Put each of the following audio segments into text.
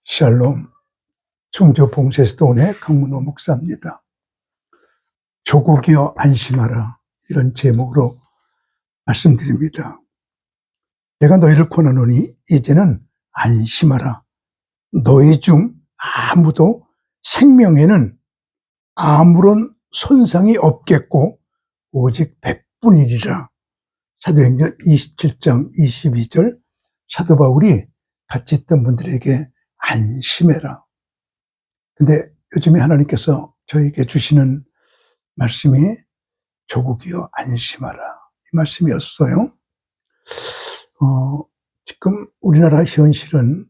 샬롬, 충주 봉쇄스도원의 강문호 목사입니다. 조국이여 안심하라, 이런 제목으로 말씀드립니다. 내가 너희를 권하노니 이제는 안심하라. 너희 중 아무도 생명에는 아무런 손상이 없겠고 오직 백분이리라. 사도행전 27장 22절, 사도 바울이 같이 있던 분들에게 안심해라. 근데 요즘에 하나님께서 저에게 주시는 말씀이 조국이여 안심하라, 이 말씀이었어요. 지금 우리나라 현실은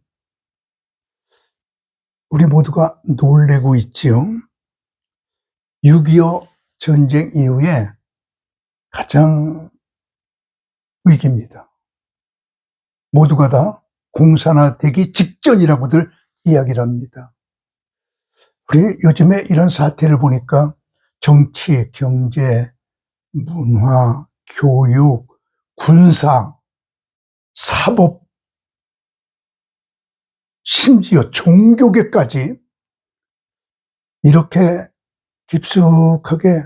우리 모두가 놀래고 있지요. 6.25 전쟁 이후에 가장 위기입니다. 모두가 다 공산화되기 직전이라고들 이야기를 합니다. 우리 요즘에 이런 사태를 보니까 정치, 경제, 문화, 교육, 군사, 사법, 심지어 종교계까지 이렇게 깊숙하게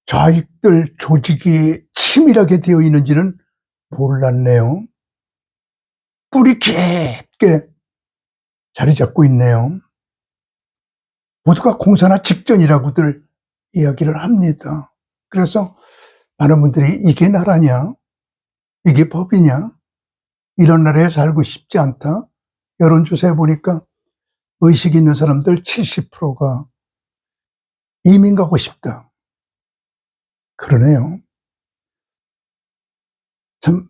좌익들 조직이 치밀하게 되어 있는지는 몰랐네요. 뿌리 깊게 자리 잡고 있네요. 모두가 공산화 직전이라고들 이야기를 합니다. 그래서 많은 분들이 이게 나라냐? 이게 법이냐? 이런 나라에 살고 싶지 않다. 여론조사에 보니까 의식 있는 사람들 70%가 이민 가고 싶다. 그러네요. 참,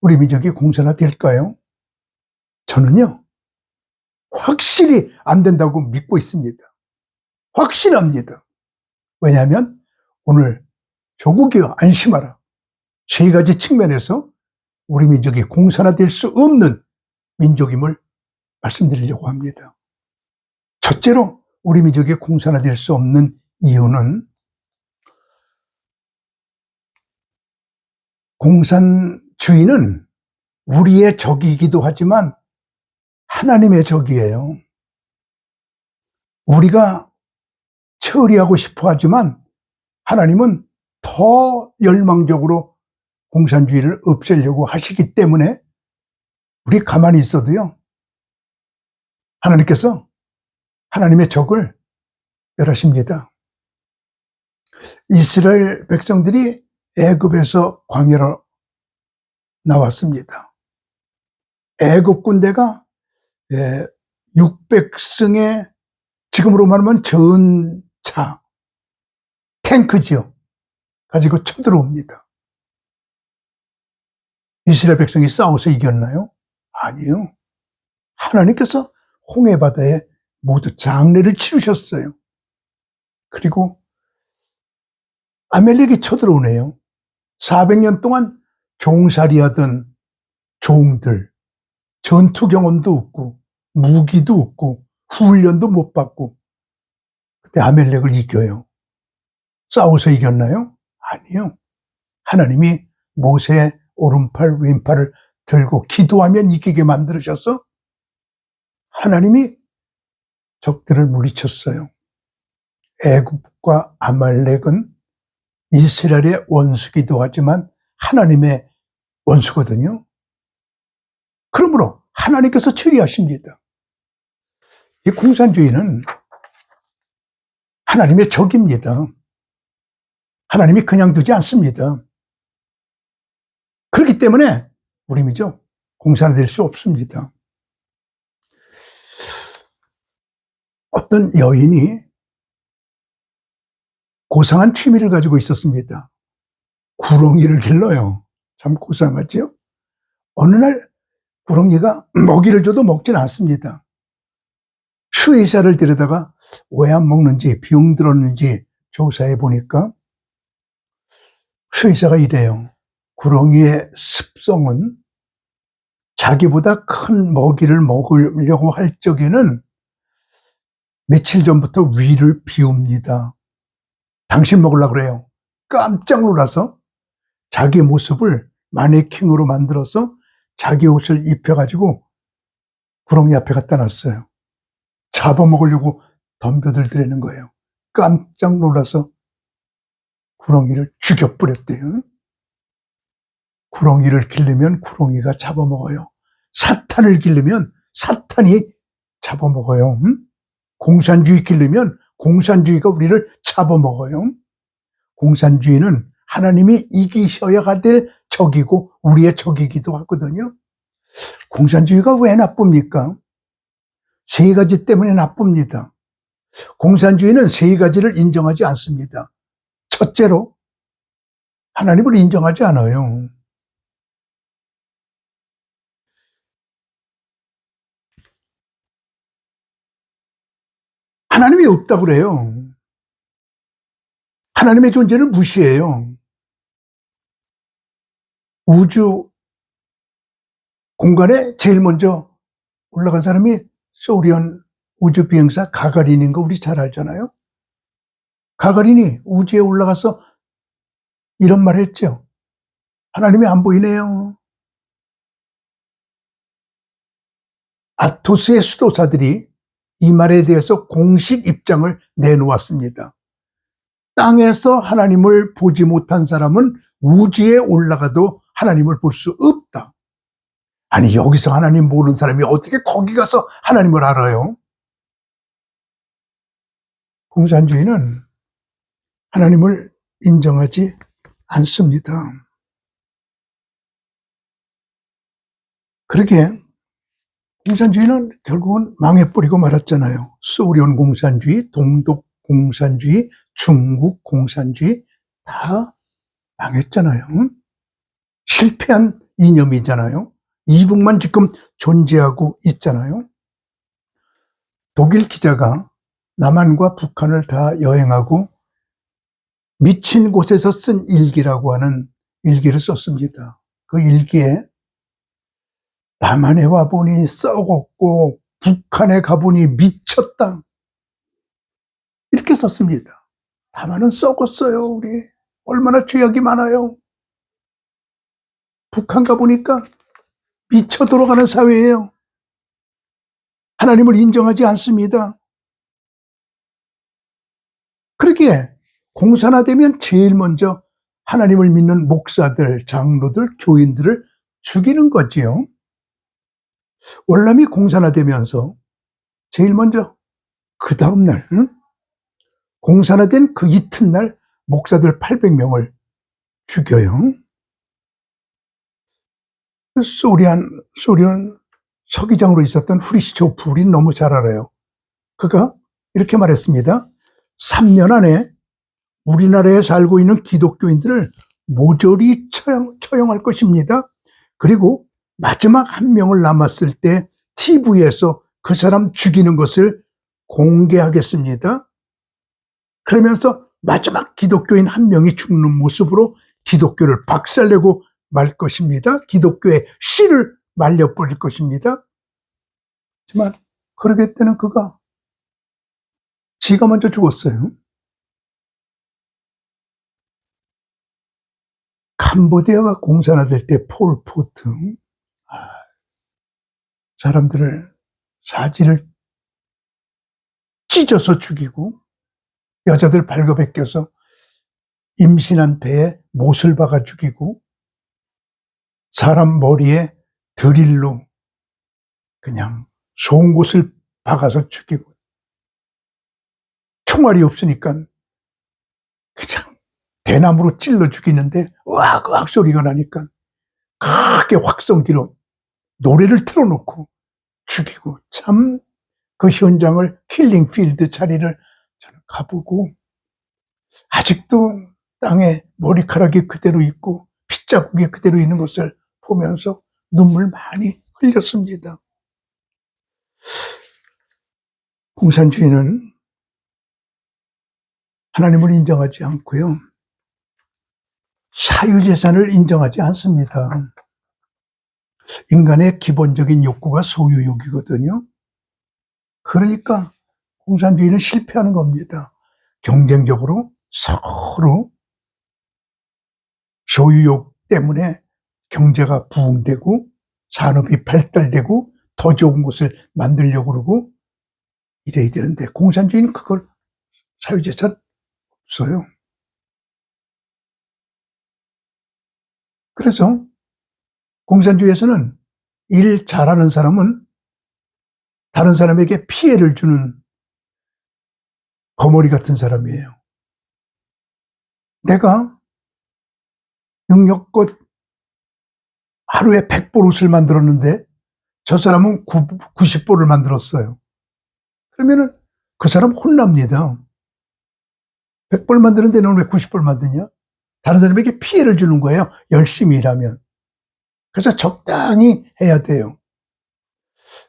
우리 민족이 공산화될까요? 저는요, 확실히 안 된다고 믿고 있습니다. 확실합니다. 왜냐하면 오늘 조국이여 안심하라, 세 가지 측면에서 우리 민족이 공산화될 수 없는 민족임을 말씀드리려고 합니다. 첫째로 우리 민족이 공산화될 수 없는 이유는 공산주의는 우리의 적이기도 하지만 하나님의 적이에요. 우리가 처리하고 싶어 하지만 하나님은 더 열망적으로 공산주의를 없애려고 하시기 때문에 우리 가만히 있어도요, 하나님께서 하나님의 적을 멸하십니다. 이스라엘 백성들이 애굽에서 광야로 나왔습니다. 애굽 군대가 600승의 지금으로 말하면 전차, 탱크지요, 가지고 쳐들어옵니다. 이스라엘 백성이 싸워서 이겼나요? 아니요. 하나님께서 홍해바다에 모두 장례를 치르셨어요. 그리고 아멜렉이 쳐들어오네요. 400년 동안 종살이하던 종들, 전투 경험도 없고 무기도 없고 훈련도 못 받고, 그때 아멜렉을 이겨요. 싸워서 이겼나요? 아니요. 하나님이 모세의 오른팔 왼팔을 들고 기도하면 이기게 만들으셔서 하나님이 적들을 물리쳤어요. 애굽과 아말렉은 이스라엘의 원수기도 하지만 하나님의 원수거든요. 그러므로 하나님께서 처리하십니다. 이 공산주의는 하나님의 적입니다. 하나님이 그냥 두지 않습니다. 그렇기 때문에 우리 민족 공산화될 수 없습니다. 어떤 여인이 고상한 취미를 가지고 있었습니다. 구렁이를 길러요. 참 고상하죠? 어느 날 구렁이가 먹이를 줘도 먹질 않습니다. 수의사를 데려다가 왜 안 먹는지, 병 들었는지 조사해 보니까 수의사가 이래요. 구렁이의 습성은 자기보다 큰 먹이를 먹으려고 할 적에는 며칠 전부터 위를 비웁니다. 당신 먹으려고 그래요. 깜짝 놀라서 자기 모습을 마네킹으로 만들어서 자기 옷을 입혀가지고 구렁이 앞에 갖다 놨어요. 잡아먹으려고 덤벼들더라는 거예요. 깜짝 놀라서 구렁이를 죽여버렸대요. 구렁이를 기르면 구렁이가 잡아먹어요. 사탄을 기르면 사탄이 잡아먹어요. 공산주의 기르면 공산주의가 우리를 잡아먹어요. 공산주의는 하나님이 이기셔야 될 적이고 우리의 적이기도 하거든요. 공산주의가 왜 나쁩니까? 세 가지 때문에 나쁩니다. 공산주의는 세 가지를 인정하지 않습니다. 첫째로 하나님을 인정하지 않아요. 하나님이 없다고 그래요. 하나님의 존재를 무시해요. 우주 공간에 제일 먼저 올라간 사람이 소련 우주비행사 가가린인 거 우리 잘 알잖아요. 가가린이 우주에 올라가서 이런 말 했죠. 하나님이 안 보이네요. 아토스의 수도사들이 이 말에 대해서 공식 입장을 내놓았습니다. 땅에서 하나님을 보지 못한 사람은 우주에 올라가도 하나님을 볼 수 없다. 아니, 여기서 하나님 모르는 사람이 어떻게 거기 가서 하나님을 알아요? 공산주의는 하나님을 인정하지 않습니다. 그렇게 공산주의는 결국은 망해버리고 말았잖아요. 소련 공산주의, 동독 공산주의, 중국 공산주의 다 망했잖아요. 실패한 이념이잖아요. 이북만 지금 존재하고 있잖아요. 독일 기자가 남한과 북한을 다 여행하고 미친 곳에서 쓴 일기라고 하는 일기를 썼습니다. 그 일기에 남한에 와보니 썩었고 북한에 가보니 미쳤다. 이렇게 썼습니다. 남한은 썩었어요. 우리 얼마나 죄악이 많아요. 북한 가보니까 미쳐 돌아가는 사회예요. 하나님을 인정하지 않습니다. 그렇게 공산화되면 제일 먼저 하나님을 믿는 목사들, 장로들, 교인들을 죽이는 거지요. 월남이 공산화되면서 제일 먼저 그 다음날 공산화된 그 이튿날 목사들 800명을 죽여요. 소련 서기장으로 있었던 후리시초프, 우린 너무 잘 알아요. 그가 이렇게 말했습니다. 3년 안에 우리나라에 살고 있는 기독교인들을 모조리 처형할 것입니다. 그리고 마지막 한 명을 남았을 때 TV에서 그 사람 죽이는 것을 공개하겠습니다. 그러면서 마지막 기독교인 한 명이 죽는 모습으로 기독교를 박살내고 말 것입니다. 기독교의 씨를 말려버릴 것입니다. 하지만 그러겠다는 그가 지가 먼저 죽었어요. 캄보디아가 공산화될 때 폴포트 사람들을 사지를 찢어서 죽이고 여자들 발가벗겨서 임신한 배에 못을 박아 죽이고 사람 머리에 드릴로 그냥 좋은 곳을 박아서 죽이고 총알이 없으니까 그냥 대나무로 찔러 죽이는데 으악 소리가 나니까 크게 확성기로 노래를 틀어놓고 죽이고, 참 그 현장을 킬링필드 자리를 저는 가보고 아직도 땅에 머리카락이 그대로 있고 핏자국이 그대로 있는 것을 보면서 눈물 많이 흘렸습니다. 공산주의는 하나님을 인정하지 않고요, 사유재산을 인정하지 않습니다. 인간의 기본적인 욕구가 소유욕이거든요. 그러니까 공산주의는 실패하는 겁니다. 경쟁적으로 서로 소유욕 때문에 경제가 부흥되고 산업이 발달되고 더 좋은 곳을 만들려고 그러고 이래야 되는데 공산주의는 그걸 사유재산 없어요. 그래서 공산주의에서는 일 잘하는 사람은 다른 사람에게 피해를 주는 거머리 같은 사람이에요. 내가 능력껏 하루에 100벌 옷을 만들었는데 저 사람은 90벌을 만들었어요. 그러면은 그 사람 혼납니다. 100벌 만드는데 너는 왜 90벌 만드냐? 다른 사람에게 피해를 주는 거예요. 열심히 일하면. 그래서 적당히 해야 돼요.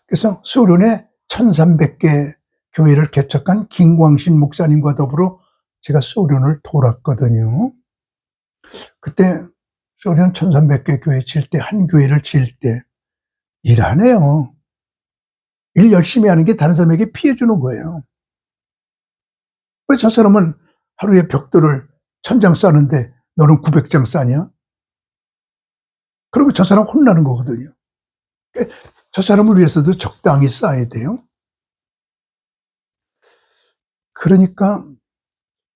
그래서 소련에 1300개 교회를 개척한 김광신 목사님과 더불어 제가 소련을 돌았거든요. 그때 소련 1300개 교회 칠 때, 한 교회를 칠 때 일 안 해요. 일 열심히 하는 게 다른 사람에게 피해 주는 거예요. 왜 저 사람은 하루에 벽돌을 1000장 싸는데 너는 900장 싸냐? 그러면 저 사람 혼나는 거거든요. 저 사람을 위해서도 적당히 쌓아야 돼요. 그러니까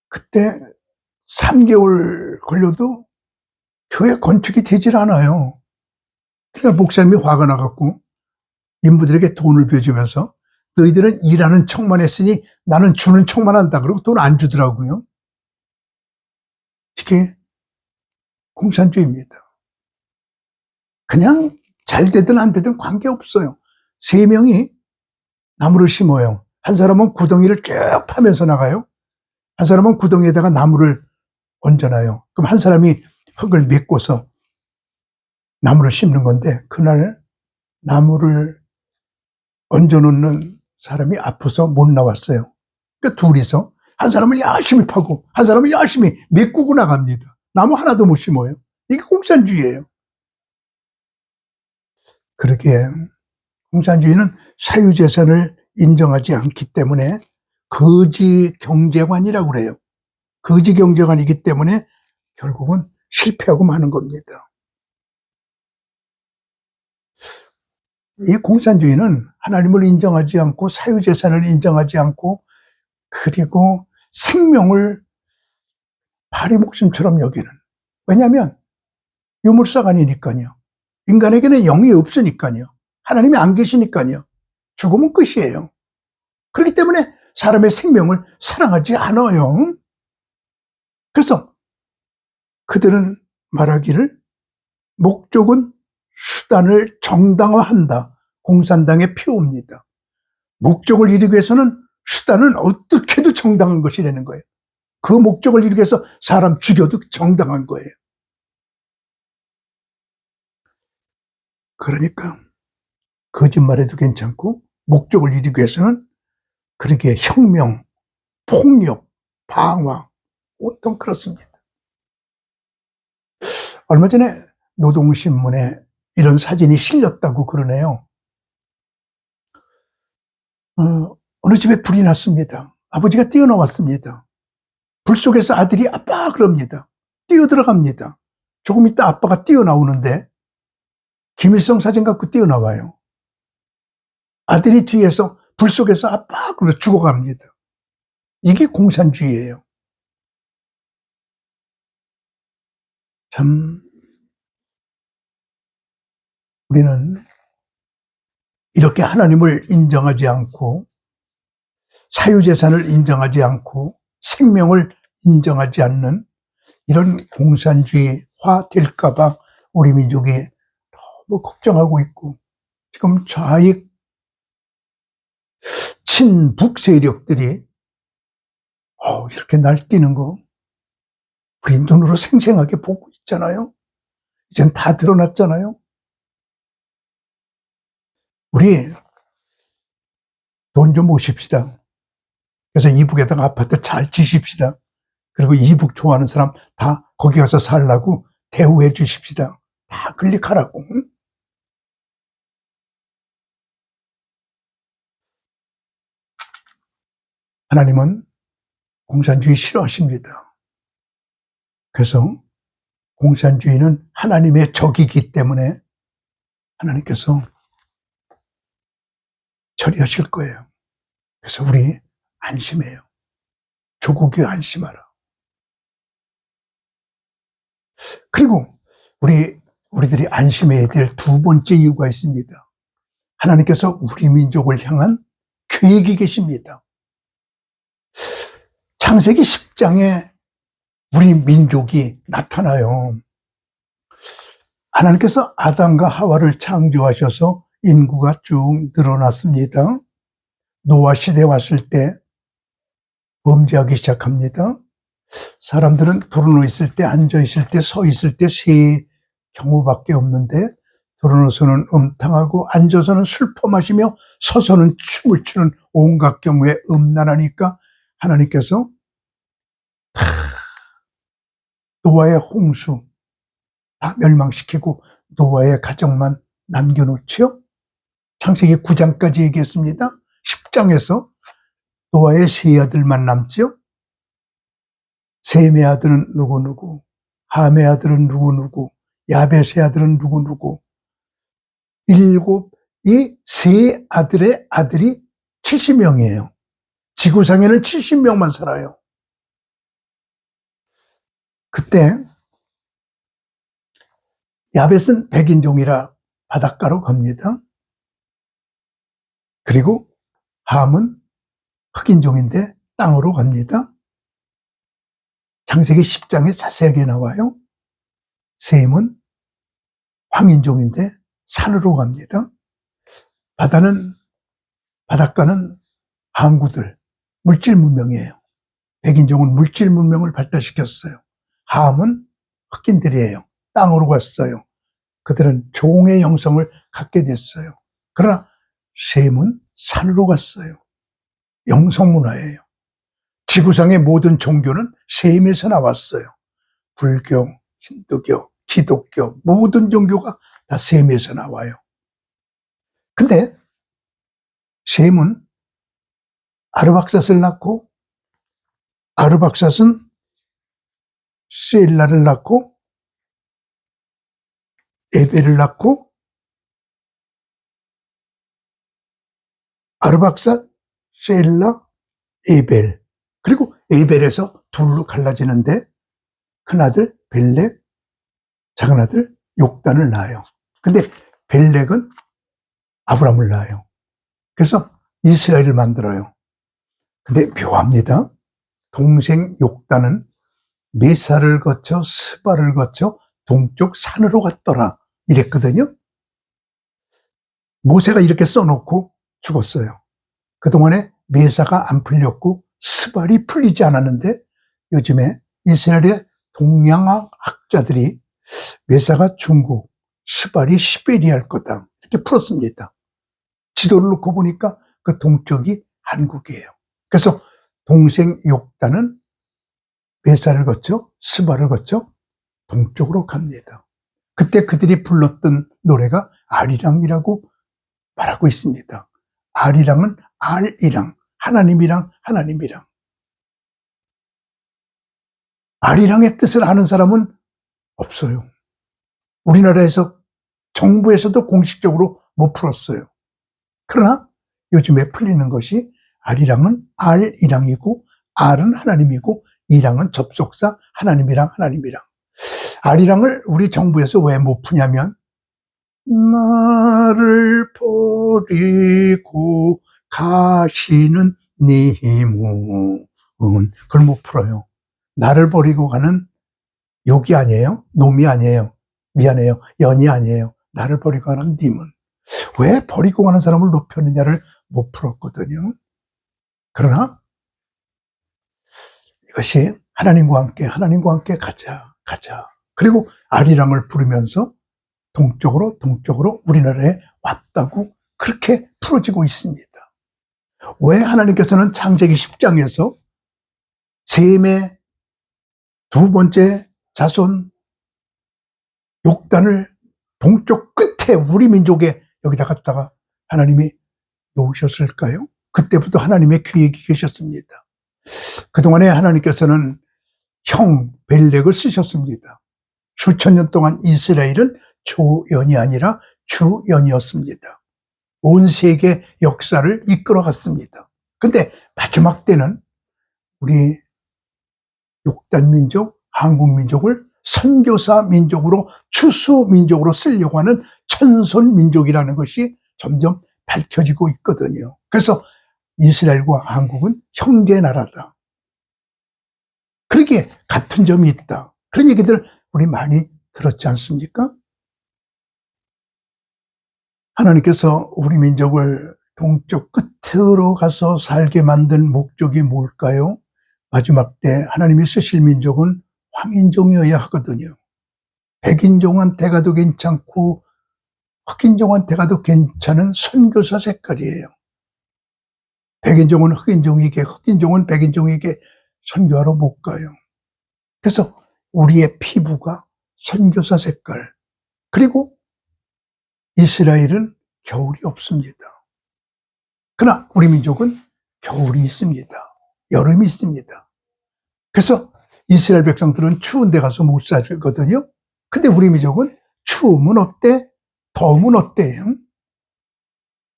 그때 3개월 걸려도 교회 건축이 되질 않아요. 그러니까 목사님이 화가 나갖고 인부들에게 돈을 벼주면서 너희들은 일하는 척만 했으니 나는 주는 척만 한다. 그러고 돈 안 주더라고요. 이게 공산주의입니다. 그냥 잘 되든 안 되든 관계없어요. 3명이 나무를 심어요. 한 사람은 구덩이를 쭉 파면서 나가요. 한 사람은 구덩이에다가 나무를 얹어놔요. 그럼 한 사람이 흙을 메꿔서 나무를 심는 건데 그날 나무를 얹어놓는 사람이 아파서 못 나왔어요. 그러니까 둘이서 한 사람은 열심히 파고 한 사람은 열심히 메꾸고 나갑니다. 나무 하나도 못 심어요. 이게 공산주의예요. 그러기에 공산주의는 사유재산을 인정하지 않기 때문에 거지 경제관이라고 그래요. 거지 경제관이기 때문에 결국은 실패하고 마는 겁니다. 이 공산주의는 하나님을 인정하지 않고 사유재산을 인정하지 않고 그리고 생명을 파리 목숨처럼 여기는. 왜냐하면 유물사관이니까요. 인간에게는 영이 없으니까요. 하나님이 안 계시니까요. 죽으면 끝이에요. 그렇기 때문에 사람의 생명을 사랑하지 않아요. 그래서 그들은 말하기를 목적은 수단을 정당화한다. 공산당의 표입니다. 목적을 이루기 위해서는 수단은 어떻게도 정당한 것이라는 거예요. 그 목적을 이루기 위해서 사람 죽여도 정당한 거예요. 그러니까 거짓말해도 괜찮고 목적을 이루기 위해서는 그렇게 혁명, 폭력, 방화 온통 그렇습니다. 얼마 전에 노동신문에 이런 사진이 실렸다고 그러네요. 어느 집에 불이 났습니다. 아버지가 뛰어나왔습니다. 불 속에서 아들이 아빠 그럽니다. 뛰어들어갑니다. 조금 있다 아빠가 뛰어나오는데 김일성 사진 갖고 뛰어나와요. 아들이 뒤에서 불 속에서 아빠 그러고 죽어갑니다. 이게 공산주의예요. 참 우리는 이렇게 하나님을 인정하지 않고 사유재산을 인정하지 않고 생명을 인정하지 않는 이런 공산주의화 될까 봐 우리 민족이 너무 걱정하고 있고 지금 좌익 친북 세력들이 이렇게 날뛰는 거 우리 눈으로 생생하게 보고 있잖아요. 이젠 다 드러났잖아요. 우리 돈 좀 모십시다. 그래서 이북에다가 아파트 잘 지십시다. 그리고 이북 좋아하는 사람 다 거기 가서 살라고 대우해 주십시다. 다 클릭하라고. 하나님은 공산주의 싫어하십니다. 그래서 공산주의는 하나님의 적이기 때문에 하나님께서 처리하실 거예요. 그래서 우리 안심해요. 조국이 안심하라. 그리고 우리들이 안심해야 될 두 번째 이유가 있습니다. 하나님께서 우리 민족을 향한 계획이 계십니다. 창세기 10장에 우리 민족이 나타나요. 하나님께서 아담과 하와를 창조하셔서 인구가 쭉 늘어났습니다. 노아 시대 왔을 때 범죄하기 시작합니다. 사람들은 드러누워 있을 때, 앉아 있을 때, 서 있을 때 세 경우밖에 없는데, 드러누워서는 음탕하고 앉아서는 술 퍼마시며 서서는 춤을 추는 온갖 경우에 음란하니까 하나님께서 노아의 홍수 다 멸망시키고 노아의 가정만 남겨놓지요. 창세기 9장까지 얘기했습니다. 10장에서 노아의 세 아들만 남지요. 셈의 아들은 누구누구, 함의 아들은 누구누구, 야벳의 아들은 누구누구. 이 세 아들의 아들이 70명이에요. 지구상에는 70명만 살아요. 그때 야벳은 백인종이라 바닷가로 갑니다. 그리고 함은 흑인종인데 땅으로 갑니다. 창세기 10장에 자세하게 나와요. 셈은 황인종인데 산으로 갑니다. 바닷가는 항구들, 물질 문명이에요. 백인종은 물질 문명을 발달시켰어요. 함은 흑인들이에요. 땅으로 갔어요. 그들은 종의 영성을 갖게 됐어요. 그러나 셈은 산으로 갔어요. 영성문화예요. 지구상의 모든 종교는 셈에서 나왔어요. 불교, 힌두교, 기독교, 모든 종교가 다 셈에서 나와요. 근데 셈은 아르박삿을 낳고, 아르박삿은 셀라를 낳고, 에벨을 낳고, 아르박삿, 셀라, 에벨. 그리고 에벨에서 둘로 갈라지는데 큰아들 벨렉, 작은아들 욕단을 낳아요. 근데 벨렉은 아브람을 낳아요. 그래서 이스라엘을 만들어요. 근데 묘합니다. 동생 욕단은 메사를 거쳐 스바를 거쳐 동쪽 산으로 갔더라 이랬거든요. 모세가 이렇게 써놓고 죽었어요. 그동안에 메사가 안 풀렸고 스발이 풀리지 않았는데 요즘에 이스라엘의 동양학 학자들이 메사가 중국, 스발이 시베리아일 거다 이렇게 풀었습니다. 지도를 놓고 보니까 그 동쪽이 한국이에요. 그래서 동생 욕단은 메사를 거쳐 스발을 거쳐 동쪽으로 갑니다. 그때 그들이 불렀던 노래가 아리랑이라고 말하고 있습니다. 아리랑은 알이랑, 하나님이랑. 아리랑의 뜻을 아는 사람은 없어요. 우리나라에서 정부에서도 공식적으로 못 풀었어요. 그러나 요즘에 풀리는 것이 아리랑은 알이랑이고, 알은 하나님이고, 이랑은 접속사 하나님이랑. 아리랑을 우리 정부에서 왜 못 푸냐면 나를 버리고 가시는 님은 그걸 못 풀어요. 나를 버리고 가는 욕이 아니에요. 놈이 아니에요. 미안해요. 연이 아니에요. 나를 버리고 가는 님은. 왜 버리고 가는 사람을 높였느냐를 못 풀었거든요. 그러나 이것이 하나님과 함께 가자. 그리고 아리랑을 부르면서 동쪽으로 우리나라에 왔다고 그렇게 풀어지고 있습니다. 왜 하나님께서는 창세기 10장에서 셈의 두 번째 자손 욕단을 동쪽 끝에 우리 민족에 여기다 갖다가 하나님이 놓으셨을까요? 그때부터 하나님의 계획이 계셨습니다. 그동안에 하나님께서는 형 벨렉을 쓰셨습니다. 수천 년 동안 이스라엘은 조연이 아니라 주연이었습니다. 온 세계 역사를 이끌어 갔습니다. 근데 마지막 때는 우리 6단 민족, 한국 민족을 선교사 민족으로, 추수 민족으로 쓰려고 하는 천선 민족이라는 것이 점점 밝혀지고 있거든요. 그래서 이스라엘과 한국은 형제 나라다. 그렇게 같은 점이 있다. 그런 얘기들 우리 많이 들었지 않습니까? 하나님께서 우리 민족을 동쪽 끝으로 가서 살게 만든 목적이 뭘까요? 마지막 때 하나님이 쓰실 민족은 황인종이어야 하거든요. 백인종한테 가도 괜찮고 흑인종한테 가도 괜찮은 선교사 색깔이에요. 백인종은 흑인종에게, 흑인종은 백인종에게 선교하러 못 가요. 그래서 우리의 피부가 선교사 색깔, 그리고 이스라엘은 겨울이 없습니다. 그러나 우리 민족은 겨울이 있습니다. 여름이 있습니다. 그래서 이스라엘 백성들은 추운 데 가서 못 살거든요. 근데 우리 민족은 추우면 어때? 더우면 어때요?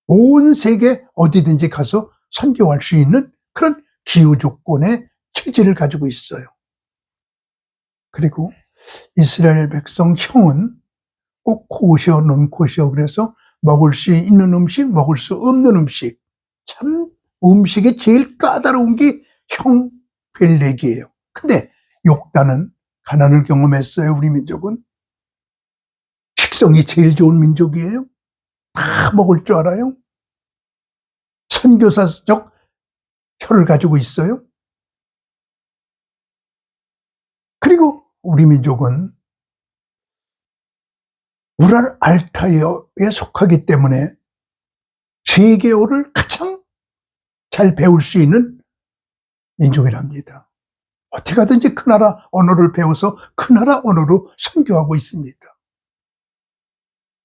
온 세계 어디든지 가서 선교할 수 있는 그런 기후 조건의 체질을 가지고 있어요. 그리고 이스라엘 백성 형은 꼭 코시어 논코시어, 그래서 먹을 수 있는 음식, 먹을 수 없는 음식. 참 음식이 제일 까다로운 게 형 벨렉이에요. 근데 욕단은 가난을 경험했어요. 우리 민족은 식성이 제일 좋은 민족이에요. 다 먹을 줄 알아요. 선교사적 혀를 가지고 있어요. 그리고 우리 민족은 우랄 알타이어에 속하기 때문에 세계어를 가장 잘 배울 수 있는 민족이랍니다. 어떻게 하든지 그 나라 언어를 배워서 그 나라 언어로 선교하고 있습니다.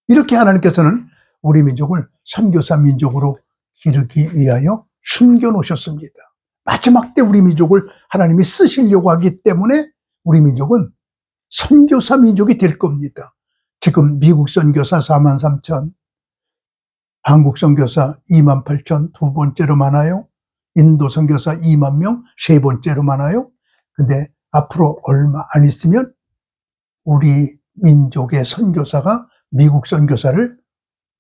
이렇게 하나님께서는 우리 민족을 선교사 민족으로 기르기 위하여 숨겨놓으셨습니다. 마지막 때 우리 민족을 하나님이 쓰시려고 하기 때문에 우리 민족은 선교사 민족이 될 겁니다. 지금 미국 선교사 43,000, 한국 선교사 28,000 두 번째로 많아요. 인도 선교사 2만 명 세 번째로 많아요. 근데 앞으로 얼마 안 있으면 우리 민족의 선교사가 미국 선교사를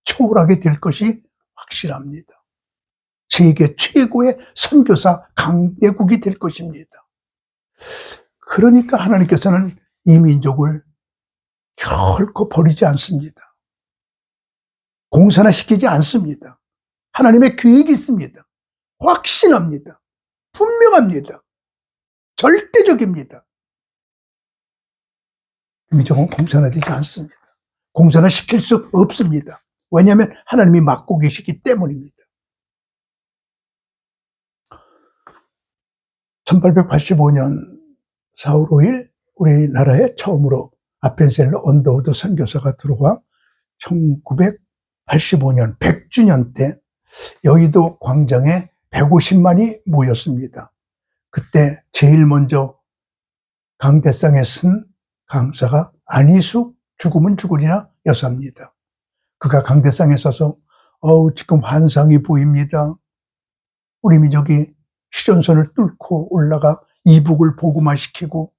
초월하게 될 것이 확실합니다. 세계 최고의 선교사 강대국이 될 것입니다. 그러니까 하나님께서는 이 민족을 결코 버리지 않습니다. 공산화시키지 않습니다. 하나님의 계획이 있습니다. 확신합니다. 분명합니다. 절대적입니다. 민족은 공산화되지 않습니다. 공산화시킬 수 없습니다. 왜냐하면 하나님이 맡고 계시기 때문입니다. 1885년 4월 5일 우리나라에 처음으로 아펜셀러 언더우드 선교사가 들어와 1985년 100주년 때 여의도 광장에 150만이 모였습니다. 그때 제일 먼저 강대상에 쓴 강사가 안희숙 죽으면 죽으리나 여사입니다. 그가 강대상에 서서 지금 환상이 보입니다. 우리 민족이 휴전선을 뚫고 올라가 이북을 복음화시키고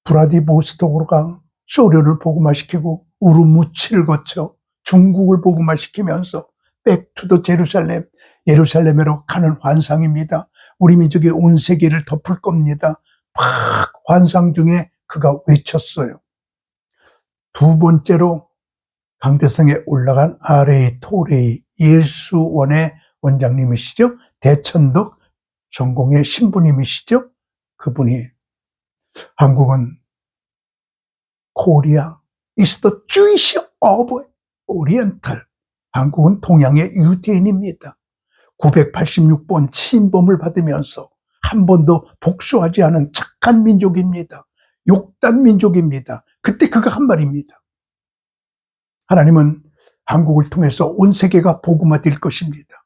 브라디보스톡으로 소련을 복음화시키고 우르무치를 거쳐 중국을 복음화시키면서 백투더 제루살렘, 예루살렘으로 가는 환상입니다. 우리 민족이 온 세계를 덮을 겁니다. 막 환상 중에 그가 외쳤어요. 두 번째로 강대상에 올라간 R.A. 토레이 예수원의 원장님이시죠. 대천덕 전공의 신부님이시죠. 그분이 한국은 코리아 is the Jewish of Oriental. 한국은 동양의 유대인입니다. 986번 침범을 받으면서 한 번도 복수하지 않은 착한 민족입니다. 욕단 민족입니다. 그때 그가 한 말입니다. 하나님은 한국을 통해서 온 세계가 복음화될 것입니다.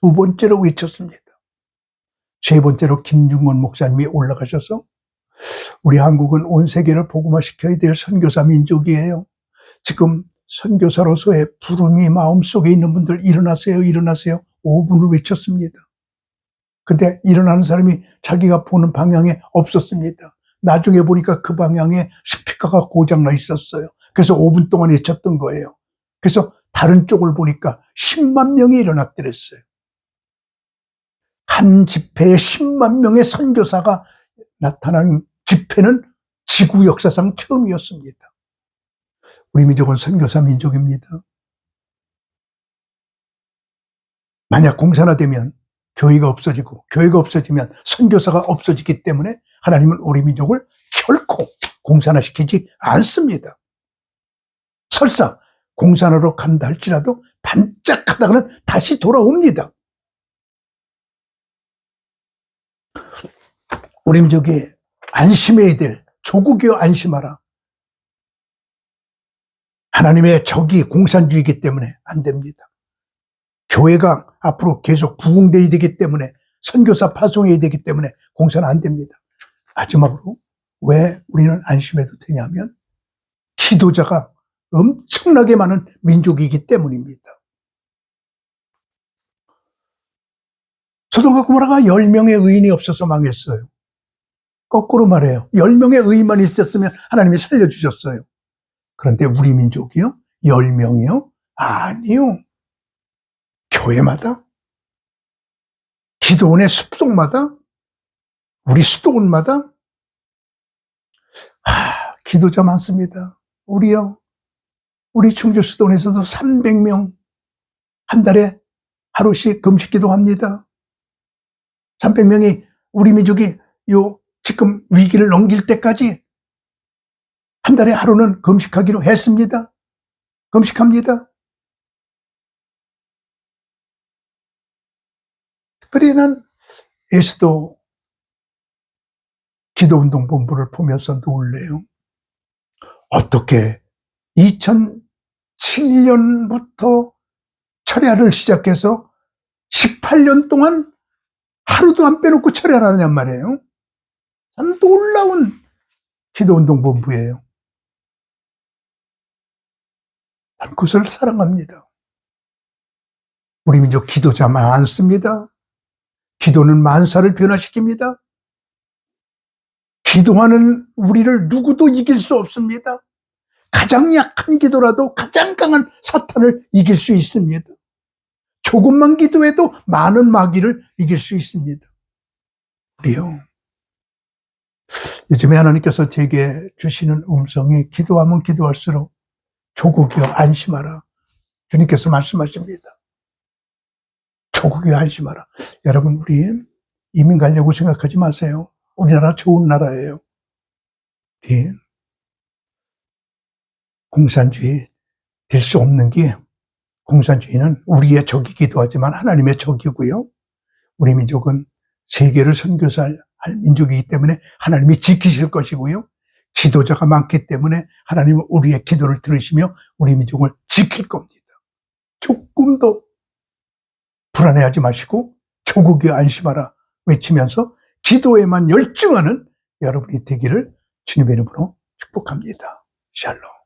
두 번째로 외쳤습니다. 세 번째로 김중건 목사님이 올라가셔서 우리 한국은 온 세계를 복음화시켜야 될 선교사 민족이에요. 지금 선교사로서의 부름이 마음속에 있는 분들 일어나세요, 일어나세요. 5분을 외쳤습니다. 근데 일어나는 사람이 자기가 보는 방향에 없었습니다. 나중에 보니까 그 방향에 스피커가 고장나 있었어요. 그래서 5분 동안 외쳤던 거예요. 그래서 다른 쪽을 보니까 10만 명이 일어났더랬어요. 한 집회에 10만 명의 선교사가 나타난 집회는 지구 역사상 처음이었습니다. 우리 민족은 선교사 민족입니다. 만약 공산화되면 교회가 없어지고, 교회가 없어지면 선교사가 없어지기 때문에 하나님은 우리 민족을 결코 공산화시키지 않습니다. 설사 공산화로 간다 할지라도 반짝하다가는 다시 돌아옵니다. 우리 민족이 안심해야 될, 조국이여 안심하라. 하나님의 적이 공산주의이기 때문에 안 됩니다. 교회가 앞으로 계속 부흥돼야 되기 때문에, 선교사 파송해야 되기 때문에 공산화 안 됩니다. 마지막으로 왜 우리는 안심해도 되냐면 기도자가 엄청나게 많은 민족이기 때문입니다. 소돔과 고모라가 10명의 의인이 없어서 망했어요. 거꾸로 말해요. 10명의 의인만 있었으면 하나님이 살려주셨어요. 그런데 우리 민족이요? 10명이요? 아니요. 교회마다, 기도원의 숲속마다, 우리 수도원마다 기도자 많습니다. 우리 충주 수도원에서도 300명 한 달에 하루씩 금식 기도합니다. 300명이 우리 민족이 지금 위기를 넘길 때까지 한 달에 하루는 금식하기로 했습니다. 금식합니다. 특별히 난 예수도 기도운동본부를 보면서 놀래요. 어떻게 2007년부터 철야를 시작해서 18년 동안 하루도 안 빼놓고 철야를 하느냔 말이에요. 참 놀라운 기도운동본부예요. 난 그것을 사랑합니다. 우리 민족 기도자 많습니다. 기도는 만사를 변화시킵니다. 기도하는 우리를 누구도 이길 수 없습니다. 가장 약한 기도라도 가장 강한 사탄을 이길 수 있습니다. 조금만 기도해도 많은 마귀를 이길 수 있습니다. 우리요. 요즘에 하나님께서 제게 주시는 음성이 기도하면 기도할수록 조국이여 안심하라. 주님께서 말씀하십니다. 조국이여 안심하라. 여러분, 우리 이민 가려고 생각하지 마세요. 우리나라 좋은 나라예요. 예. 공산주의 될 수 없는 게, 공산주의는 우리의 적이기도 하지만 하나님의 적이고요. 우리 민족은 세계를 선교사할 민족이기 때문에 하나님이 지키실 것이고요. 지도자가 많기 때문에 하나님은 우리의 기도를 들으시며 우리 민족을 지킬 겁니다. 조금도 불안해하지 마시고 조국이 안심하라 외치면서 기도에만 열중하는 여러분이 되기를 주님의 이름으로 축복합니다. 샬롬.